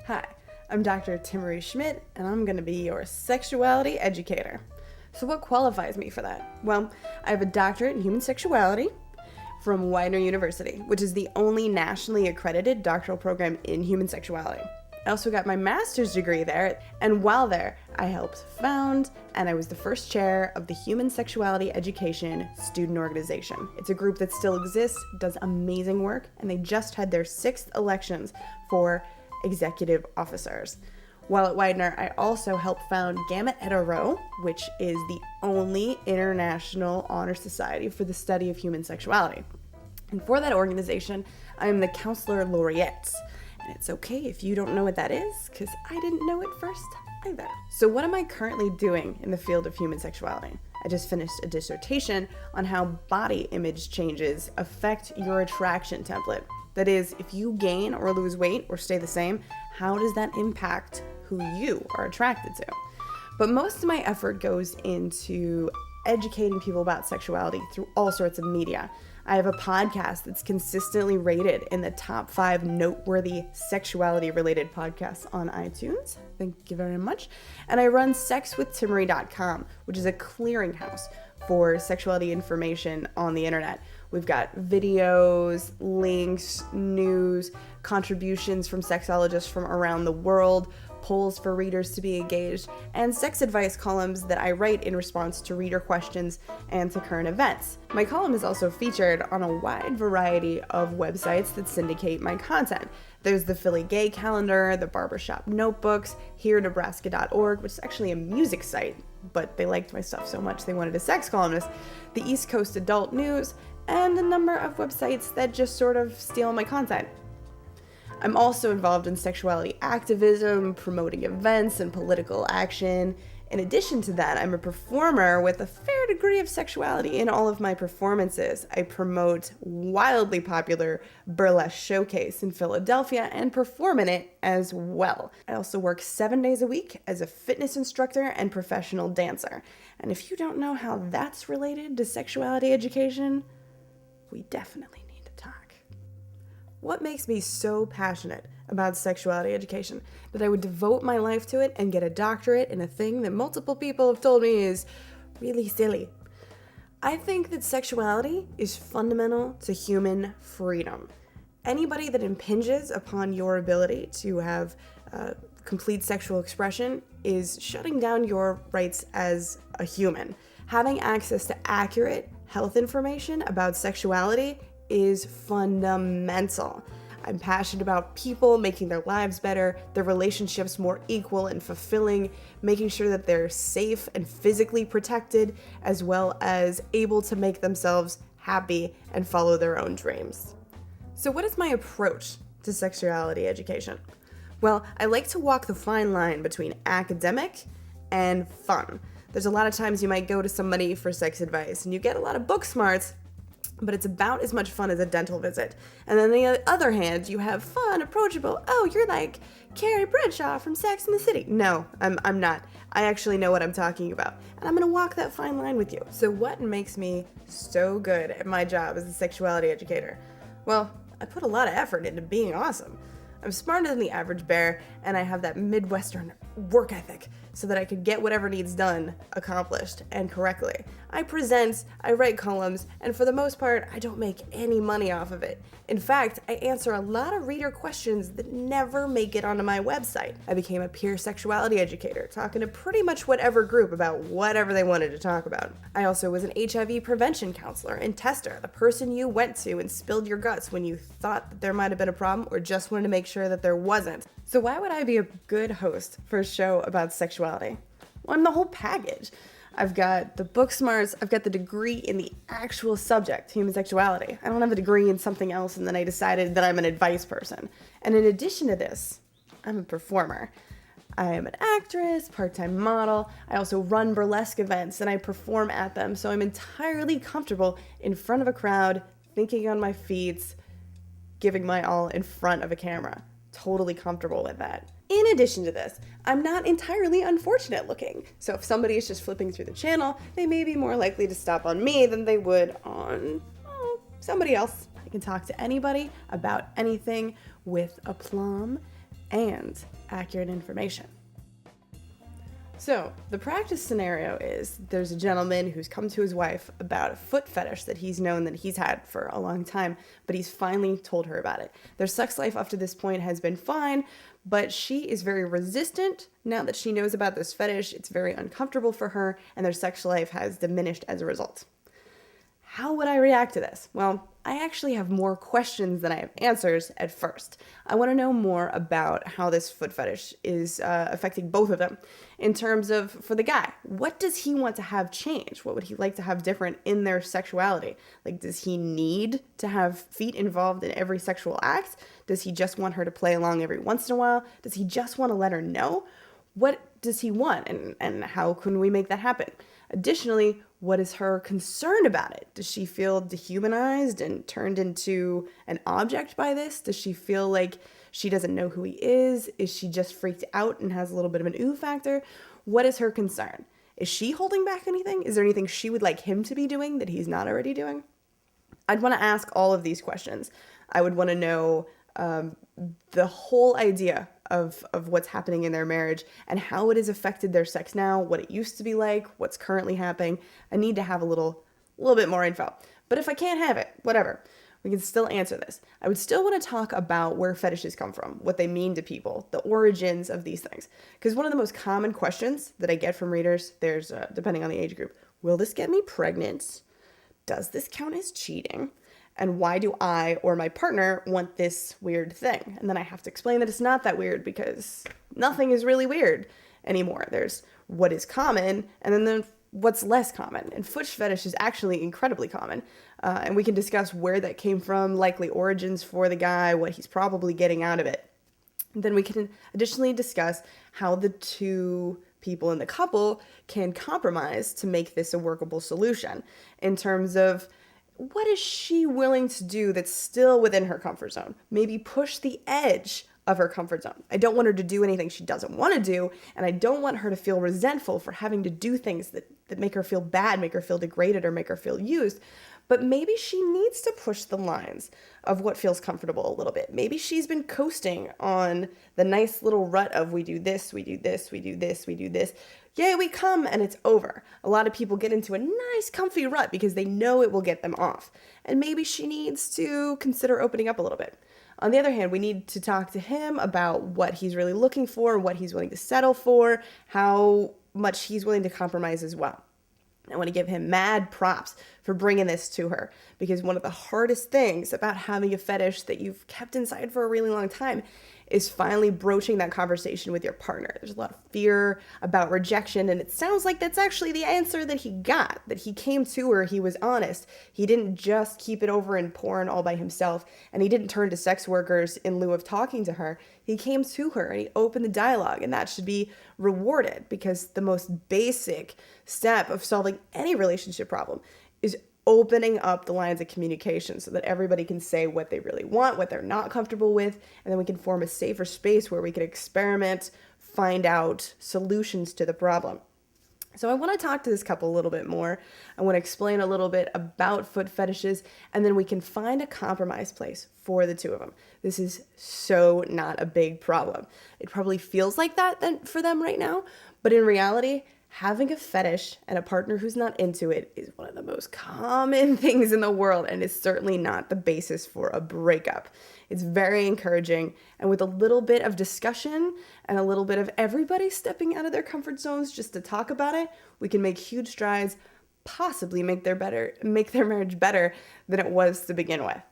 Hi, I'm Dr. Timaree Schmidt, and I'm going to be your sexuality educator. So what qualifies me for that? Well, I have a doctorate in human sexuality from Widener University, which is the only nationally accredited doctoral program in human sexuality. I also got my master's degree there, and while there, I helped found and I was the first chair of the Human Sexuality Education Student Organization. It's a group that still exists, does amazing work, and they just had their 6th elections for executive officers. While at Widener, I also helped found Gamma Eta Rho, which is the only international honor society for the study of human sexuality. And for that organization, I am the Counselor Laureate. And it's okay if you don't know what that is, because I didn't know it first either. So what am I currently doing in the field of human sexuality? I just finished a dissertation on how body image changes affect your attraction template. That is, if you gain or lose weight or stay the same, how does that impact who you are attracted to? But most of my effort goes into educating people about sexuality through all sorts of media. I have a podcast that's consistently rated in the top 5 noteworthy sexuality-related podcasts on iTunes. Thank you very much. And I run sexwithtimaree.com, which is a clearinghouse for sexuality information on the internet. We've got videos, links, news, contributions from sexologists from around the world, polls for readers to be engaged, and sex advice columns that I write in response to reader questions and to current events. My column is also featured on a wide variety of websites that syndicate my content. There's the Philly Gay Calendar, the Barbershop Notebooks, HereNebraska.org, which is actually a music site, but they liked my stuff so much they wanted a sex columnist, the East Coast Adult News, and a number of websites that just sort of steal my content. I'm also involved in sexuality activism, promoting events and political action. In addition to that, I'm a performer with a fair degree of sexuality in all of my performances. I promote wildly popular Burlesque Showcase in Philadelphia and perform in it as well. I also work 7 days a week as a fitness instructor and professional dancer. And if you don't know how that's related to sexuality education, we definitely need to talk. What makes me so passionate about sexuality education that I would devote my life to it and get a doctorate in a thing that multiple people have told me is really silly? I think that sexuality is fundamental to human freedom. Anybody that impinges upon your ability to have complete sexual expression is shutting down your rights as a human. Having access to accurate health information about sexuality is fundamental. I'm passionate about people making their lives better, their relationships more equal and fulfilling, making sure that they're safe and physically protected, as well as able to make themselves happy and follow their own dreams. So what is my approach to sexuality education? Well, I like to walk the fine line between academic and fun. There's a lot of times you might go to somebody for sex advice and you get a lot of book smarts, but it's about as much fun as a dental visit. And then on the other hand, you have fun, approachable, oh, you're like Carrie Bradshaw from Sex and the City. No, I'm not. I actually know what I'm talking about. And I'm gonna walk that fine line with you. So what makes me so good at my job as a sexuality educator? Well, I put a lot of effort into being awesome. I'm smarter than the average bear, and I have that Midwestern work ethic so that I could get whatever needs done accomplished and correctly. I present, I write columns, and for the most part, I don't make any money off of it. In fact, I answer a lot of reader questions that never make it onto my website. I became a peer sexuality educator, talking to pretty much whatever group about whatever they wanted to talk about. I also was an HIV prevention counselor and tester, the person you went to and spilled your guts when you thought that there might have been a problem or just wanted to make sure that there wasn't. So why would I be a good host for a show about sexuality? Well, I'm the whole package. I've got the book smarts, I've got the degree in the actual subject, human sexuality. I don't have a degree in something else and then I decided that I'm an advice person. And in addition to this, I'm a performer. I am an actress, part-time model. I also run burlesque events and I perform at them, so I'm entirely comfortable in front of a crowd, thinking on my feet, giving my all in front of a camera. Totally comfortable with that. In addition to this, I'm not entirely unfortunate looking. So if somebody is just flipping through the channel, they may be more likely to stop on me than they would on somebody else. I can talk to anybody about anything with aplomb and accurate information. So, the practice scenario is there's a gentleman who's come to his wife about a foot fetish that he's known that he's had for a long time, but he's finally told her about it. Their sex life up to this point has been fine, but she is very resistant now that she knows about this fetish. It's very uncomfortable for her, and their sex life has diminished as a result. How would I react to this? Well, I actually have more questions than I have answers at first. I want to know more about how this foot fetish is affecting both of them. In terms of, for the guy, what does he want to have change? What would he like to have different in their sexuality? Like, does he need to have feet involved in every sexual act? Does he just want her to play along every once in a while? Does he just want to let her know? What does he want, and how can we make that happen? Additionally, what is her concern about it? Does she feel dehumanized and turned into an object by this? Does she feel like she doesn't know who he is? Is she just freaked out and has a little bit of an ooh factor? What is her concern? Is she holding back anything? Is there anything she would like him to be doing that he's not already doing? I'd want to ask all of these questions. I would want to know the whole idea of what's happening in their marriage and how it has affected their sex now, what it used to be like, what's currently happening. I need to have a little bit more info. But if I can't have it, whatever, we can still answer this. I would still want to talk about where fetishes come from, what they mean to people, the origins of these things. Because one of the most common questions that I get from readers, there's, depending on the age group, will this get me pregnant? Does this count as cheating? And why do I or my partner want this weird thing? And then I have to explain that it's not that weird because nothing is really weird anymore. There's what is common and then what's less common. And foot fetish is actually incredibly common. And we can discuss where that came from, likely origins for the guy, what he's probably getting out of it. And then we can additionally discuss how the two people in the couple can compromise to make this a workable solution in terms of what is she willing to do that's still within her comfort zone? Maybe push the edge of her comfort zone. I don't want her to do anything she doesn't want to do, and I don't want her to feel resentful for having to do things that make her feel bad, make her feel degraded, or make her feel used. But maybe she needs to push the lines of what feels comfortable a little bit. Maybe she's been coasting on the nice little rut of we do this, we do this, we do this, we do this. Yay, we come, and it's over. A lot of people get into a nice, comfy rut because they know it will get them off. And maybe she needs to consider opening up a little bit. On the other hand, we need to talk to him about what he's really looking for, what he's willing to settle for, how much he's willing to compromise as well. I want to give him mad props for bringing this to her, because one of the hardest things about having a fetish that you've kept inside for a really long time is finally broaching that conversation with your partner. There's a lot of fear about rejection, and it sounds like that's actually the answer that he got, that he came to her, he was honest. He didn't just keep it over in porn all by himself, and he didn't turn to sex workers in lieu of talking to her. He came to her and he opened the dialogue, and that should be rewarded, because the most basic step of solving any relationship problem is opening up the lines of communication so that everybody can say what they really want, what they're not comfortable with, and then we can form a safer space where we can experiment, find out solutions to the problem. So I want to talk to this couple a little bit more. I want to explain a little bit about foot fetishes, and then we can find a compromise place for the two of them. This is so not a big problem. It probably feels like that for them right now, but in reality, having a fetish and a partner who's not into it is one of the most common things in the world, and it's certainly not the basis for a breakup. It's very encouraging, and with a little bit of discussion and a little bit of everybody stepping out of their comfort zones just to talk about it, we can make huge strides, possibly make their marriage better than it was to begin with.